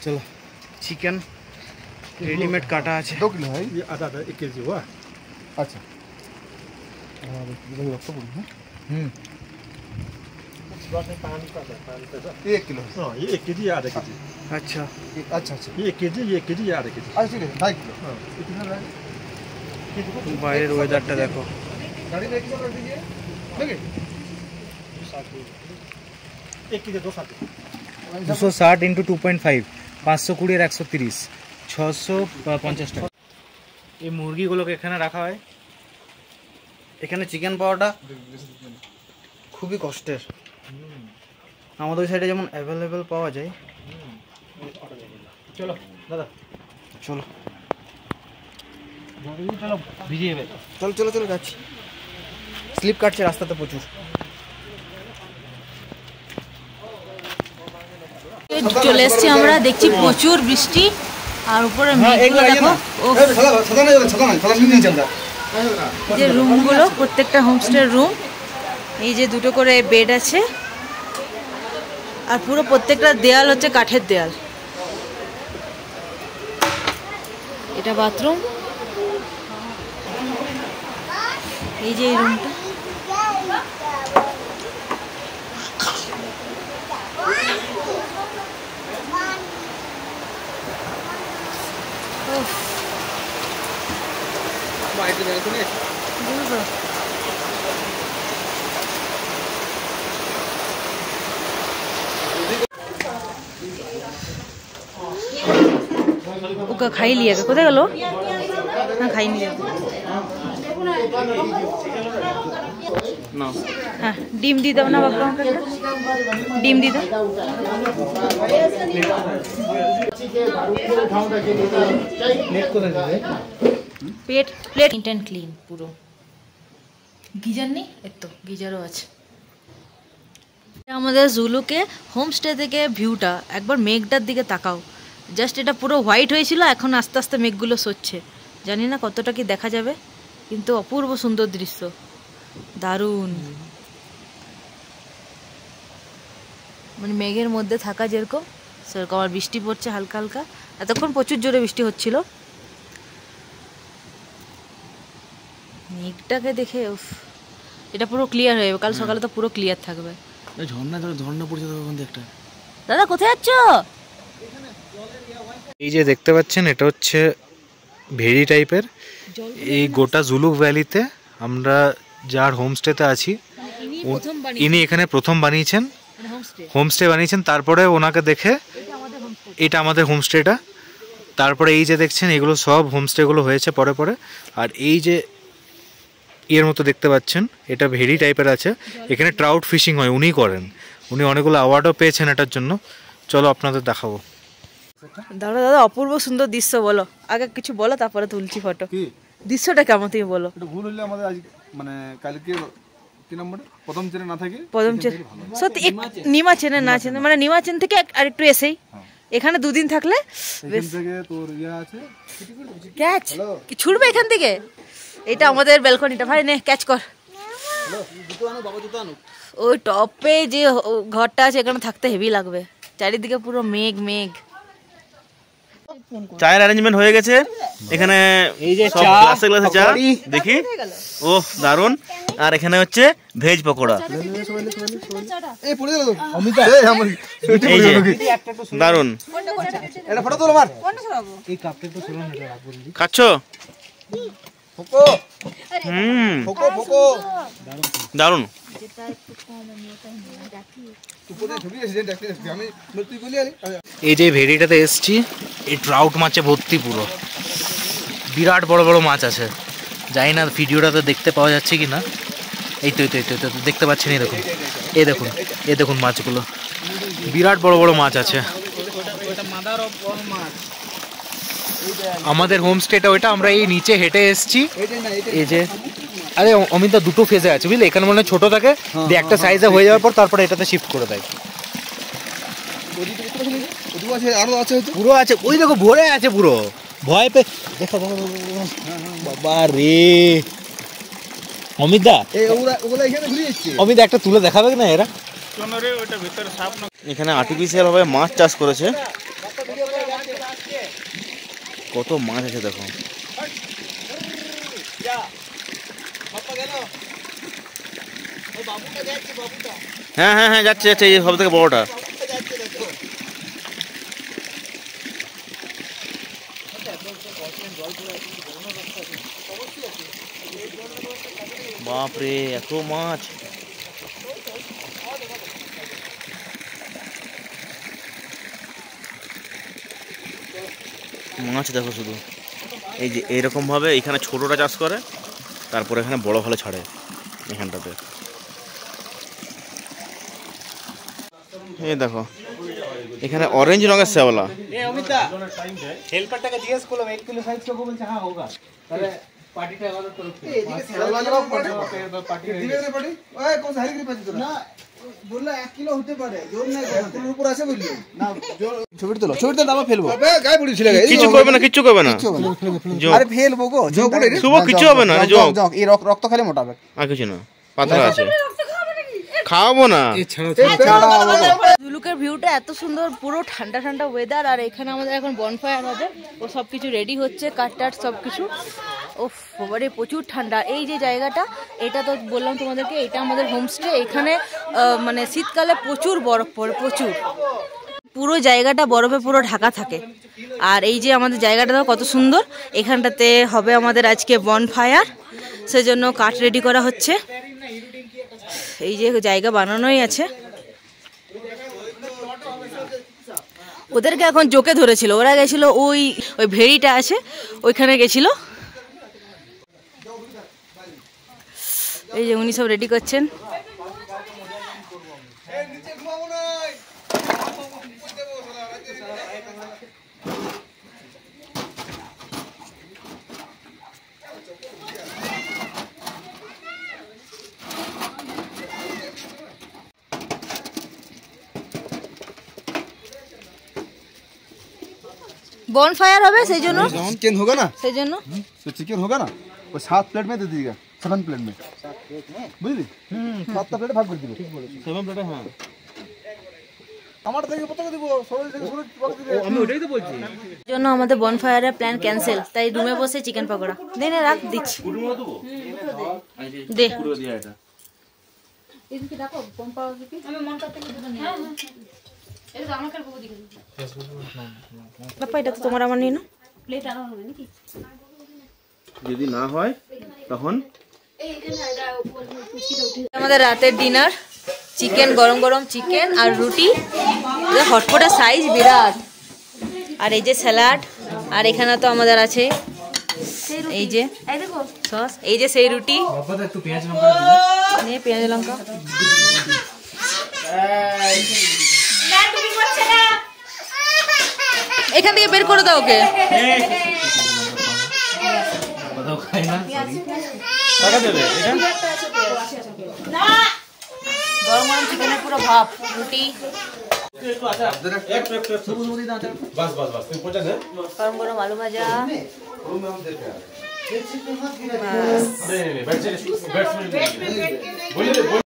चलो chicken readymade काटा আছে 2 किलो है ये आधा 1 केजी हुआ। अच्छा ये 1 किलो है। हाँ ये 1 केजी आधा केजी। अच्छा अच्छा अच्छा ये 1 केजी ये 1 केजी आधा केजी। अच्छा ठीक है 2.5 किलो। हाँ कितना रहेगा? বাইরের ওয়েদারটা দেখো। गाड़ी में 1 किलो रख दीजिए देखिए 1 केजी 260। 260 × 2.5 520 আর 130 650 টাকা। এই মুরগিগুলোকে এখানে রাখা হয়। এখানে চিকেন পাওয়াটা খুবই কষ্টের। আমাদের সাইডে যেমন অ্যাভেলেবেল পাওয়া যায়। चलो दादा চলো चलो ভিজিয়ে বে। চলো চলো চলো যাচ্ছি। স্লিপ কাটছে রাস্তাতে প্রচুর। চলে এসেছি আমরা, দেখছি প্রচুর বৃষ্টি আর উপরে মেঘগুলো দেখো। যে রুমগুলো প্রত্যেকটা হোমস্টের রুম, এই যে দুটো করে বেড আছে আর পুরো প্রত্যেকটা দেয়াল হচ্ছে কাঠের দেয়াল। এটা বাথরুম, এই যে এই রুমটা। ওকে খাই লিয়ে কোথায় গেল? না খাইনি। হ্যাঁ ডিম দিয়ে দাও না বাবা, ডিম দিয়ে দাও। প্লেট নিট অ্যান্ড ক্লিন পুরো। গিজার নেই, এর তো গিজারও আছে। আমাদের জুলুকে হোমস্টে থেকে ভিউটা একবার মেঘটার দিকে তাকাও। জাস্ট এটা পুরো হোয়াইট হয়েছিল, এখন আস্তে আস্তে মেঘগুলো সরছে। জানি না কতটা কি দেখা যাবে, কিন্তু অপূর্ব সুন্দর দৃশ্য, দারুণ। মানে মেঘের মধ্যে থাকা যেরকম সেরকম। আর বৃষ্টি পড়ছে হালকা হালকা, এতক্ষণ প্রচুর জোরে বৃষ্টি হচ্ছিল। মেঘটাকে দেখে উফ, এটা পুরো ক্লিয়ার হয়ে যাবে। কাল সকালে তো পুরো ক্লিয়ার থাকবে। ঝর্ণা পড়ছে তখন দেখতে। দাদা কোথায় যাচ্ছ? এই যে দেখতে পাচ্ছেন এটা হচ্ছে ভেরি টাইপের। এই গোটা জুলুক ভ্যালিতে আমরা যার হোমস্টেতে আছি, ইনি এখানে প্রথম বানিয়েছেন, হোমস্টে বানিয়েছেন। তারপরে ওনাকে দেখে এটা আমাদের হোমস্টেটা। তারপরে এই যে দেখছেন এগুলো সব হোমস্টেগুলো হয়েছে পরে পরে। আর এই যে এর মতো দেখতে পাচ্ছেন এটা ভেরি টাইপের আছে। এখানে ট্রাউট ফিশিং হয়, উনিই করেন। উনি অনেকগুলো অ্যাওয়ার্ডও পেয়েছেন এটার জন্য। চলো আপনাদের দেখাবো। দাদা দাদা অপূর্ব সুন্দর দৃশ্য। বলো আগে কিছু বলো, তারপরে তুলছি ফটো। দৃশ্যটা কেমন তুমি বলো? এটা ভুল হইলে আমাদের আজ মানে কালকে কি নম্বরে প্রথম চেনে না থাকে, প্রথম চেন সত্যি নিমা চেনে না চেনে, মানে নিমা চেন থেকে আর একটু এসেই এখানে দুদিন থাকলে এখান থেকে তোর ইয়া আছে ক্যাচ কি ছুড়বে এখান থেকে। এটা আমাদের ব্যালকনিটা, ভাই নে ক্যাচ কর। ওই টপে যে ঘরটা আছে এখানে থাকতে হেভি লাগবে, চারিদিকে পুরো মেঘ মেঘ। চায়ের অ্যারেঞ্জমেন্ট হয়ে গেছে এখানে, এই যে গ্লাসে গ্লাসে চা দেখি, ও দারুন। আর এখানে হচ্ছে ভেজ পকোড়া, এই যে দারুন। খাচ্ছ? দারুন। এই যে ভেরিটাতে এসছি, এই ট্রাউট মাছে ভর্তি পুরো, বিরাট বড় বড় মাছ আছে। জানি না ভিডিওটাতে দেখতে পাওয়া যাচ্ছে কি না। এই তো দেখতে পাচ্ছেন, এই দেখুন, এই দেখুন মাছগুলো, বিরাট বড় বড় মাছ আছে। আমাদের হোমস্টেটা ওইটা, আমরা এই নিচে হেঁটে এসছি। এই যে আরে অমিতা দুটো ফেজে আছে বুঝলি, এখানে মনে হয় ছোট থাকে, দিয়ে একটা সাইজে হয়ে যাওয়ার পর তারপরে এটাতে শিফট করে দেয়। পুরো আছে, ওই দেখো ভরে আছে পুরো, ভয় পেয়ে দেখো বাবা রে। অমিতা অমিতা একটা তুলে দেখাবে না এরা? এখানে আর্টিফিশিয়াল ভাবে মাছ চাষ করেছে, কত মাছ আছে দেখো। হ্যাঁ হ্যাঁ হ্যাঁ যাচ্ছে যাচ্ছে, এই সব থেকে বড়টা। বাপরে এত মাছ। মাছ দেখো শুধু, এই যে এইরকম ভাবে এখানে ছোটটা চাষ করে, তারপরে এখানে বড় ভালো ছাড়ে এখানটাতে। এই দেখো এখানে অরেঞ্জ রঙের শ্যাওলা। হেল্পারটাকে জিজ্ঞেস করলাম 1 কিলো সাইজ লোক বলছে হ্যাঁ হোগা, তাহলে পার্টিটা আমাদের তরফ থেকে না বললো 1 কিলো হতে পারে, জোর না 1 কিলোর উপর আছে বললি না। ছবিটা তোলো, ছবিটা দাবা ফেলবো, গায়ে পড়েছিল, কিছু করবে না, কিচ্ছু করবে না, আরে ফেলবো গো, যোগ করে শুভ কিছু হবে না, যোগ এই রক্ত খেলে মোটাবে, আর কিছু না, পাতলা আছে, খাওয়াবো না। জুলুকের ভিউটা এত সুন্দর, পুরো ঠান্ডা ঠান্ডা ওয়েদার। আর এখানে আমাদের এখন বনফায়ার হবে, ও সব কিছু রেডি হচ্ছে, কাঠ সব কিছু। ওফ বাবারে প্রচুর ঠান্ডা। এই যে জায়গাটা, এটা তো বললাম তোমাদেরকে, এটা আমাদের হোমস্টে। এখানে মানে শীতকালে প্রচুর বরফ পড়ে, প্রচুর, পুরো জায়গাটা বরফে পুরো ঢাকা থাকে। আর এই যে আমাদের জায়গাটা কত সুন্দর, এখানটাতে হবে আমাদের আজকে বনফায়ার, সেজন্য কাঠ রেডি করা হচ্ছে। এই যে জায়গা বানানোই আছে। ওদেরকে এখন জোকে ধরেছিল, ওরা গেছিল ওই ভেড়িটা আছে ওইখানে গেছিল। এই যে উনি সব রেডি করছেন। বনফায়ার হবে সেই জন্য चिकन होगा ना, সেই জন্য तो चिकन होगा ना वो 7 प्लेट में दे दीजिएगा, 7 प्लेट में बुझली 7টা প্লেট ভাগ করে দিব, 7 প্লেটে। হ্যাঁ আমার থেকে কত দিব, সবাই থেকে শুরু করে দিবে, আমি ওটাই তো বলছি। জন্য আমাদের বনফায়ারের প্ল্যান ক্যান্সেল, তাই রুমে বসে চিকেন পকোড়া। দে না, রাখ, দিচ্ছি, দে। পুরো দিয়া এটা বাপ্পা, এটা তো তোমার আমার নিয়ে না। যদি না হয় তখন আমাদের রাতের ডিনার, চিকেন, গরম গরম চিকেন আর রুটি, হটপটের সাইজ বিরাট। আর এই যে স্যালাড, আর এখানে তো আমাদের আছে এই যে সস, এই যে সেই রুটি, একটু পেঁয়াজ লঙ্কা নিয়ে পেঁয়াজ লঙ্কা। এখান থেকে বের করে দাও ওকে। গরম গরম চিকেনের পুরো ভাপ, রুটি, গরম গরম আলু ভাজা,